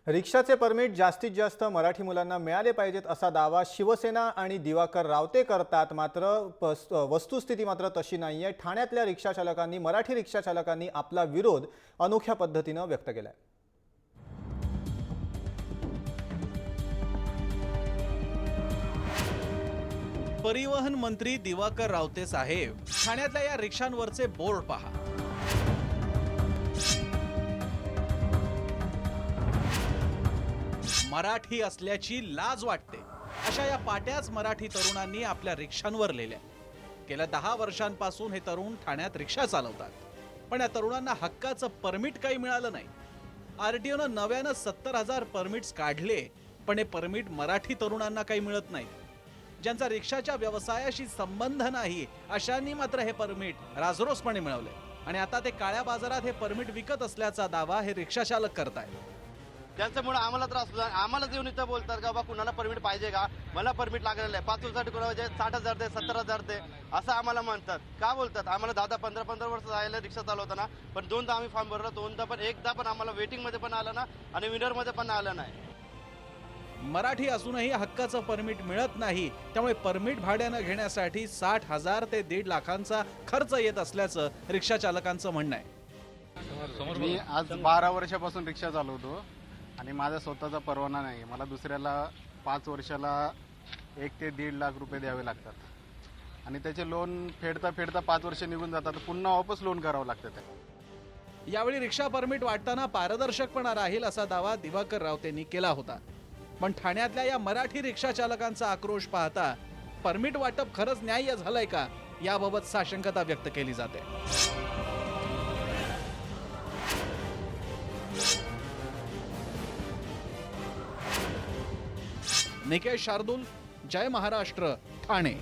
रिक्षाचे permit जास्तीत जास्त मराठी मुलांना मिळाले पाहिजेत असा दावा शिवसेना आणि दिवाकर रावते करतात। मात्र वस्तुस्थिती मात्र तशी नाहीये। ठाण्यातल्या रिक्षा चालकांनी मराठी रिक्षा चालकांनी आपला विरोध अनोख्या पद्धतीने व्यक्त केलाय। परिवहन मंत्री दिवाकर रावते साहेब ठाण्यातल्या या रिक्षांवरचे बोर्ड पहा। मराठी असल्याची लाज वाटते अशा या पाट्याच मराठी तरुणांनी आपल्या रिक्षांवर लिहिल्या। गेल्या 10 वर्षांपासून हे तरुण ठाण्यात रिक्षा चालवतात, पण या तरुणांना हक्काचं परमिट काही मिळालं नाही। आरटीओनं नव्यानं 70,000 परमिट्स काढले, पण हे परमिट मराठी तरुणांना काही मिळत नाही। ज्यांचा रिक्षाच्या व्यवसायाशी संबंध नाही अशांनी मात्र हे परमिट राजरोसपणे मिळवले आणि आता ते काळ्या बाजारात हे परमिट विकत असल्याचा दावा हे रिक्षा चालक करतायत। त्यांच्यामुळे आम्हाला त्रास होतो। आम्हाला येऊन इथं बोलतात का बा कुणाला परमिट पाहिजे का, मला परमिट लागलेलं आहे 5 वर्षासाठी, कोणाला 60,000 दे 70,000 दे असं आम्हाला म्हणतात। का बोलतात? आम्हाला 10-15 वर्ष जायला रिक्षा चालवताना, पण 2दा आम्ही फॉर्म भरला, 2दा पण एकदा पण आम्हाला वेटिंग मध्ये पण आलं ना आणि विनर मध्ये पण आलं नाही। मराठी असूनही हक्काचं परमिट मिळत नाही, त्यामुळे परमिट भाड्यानं घेण्यासाठी 60,000 ते 1.5 लाखांचा खर्च येत असल्याचं रिक्षा चालकांचं म्हणणं आहे। मी आज 12 वर्षापासून रिक्षा चालवतो आणि माझा स्वतःचा परवाना नाही। मला दुसऱ्याला 5 वर्षाला 1 ते 1.5 लाख रुपये द्यावे लागतात आणि त्याचे लोन फेडता फेडता 5 वर्ष निघून जातात, पुन्हा वापस लोन करावं लागतं। यावेळी रिक्षा परमिट वाटताना पारदर्शकपणा राहील असा दावा दिवाकर रावतेंनी केला होता, पण ठाण्यातल्या या मराठी रिक्षा चालकांचा आक्रोश पाहता परमिट वाटप खरंच न्याय्य झालंय का याबाबत साशंकता व्यक्त केली जाते। निकेश शार्दूल, जय महाराष्ट्र, ठाणे।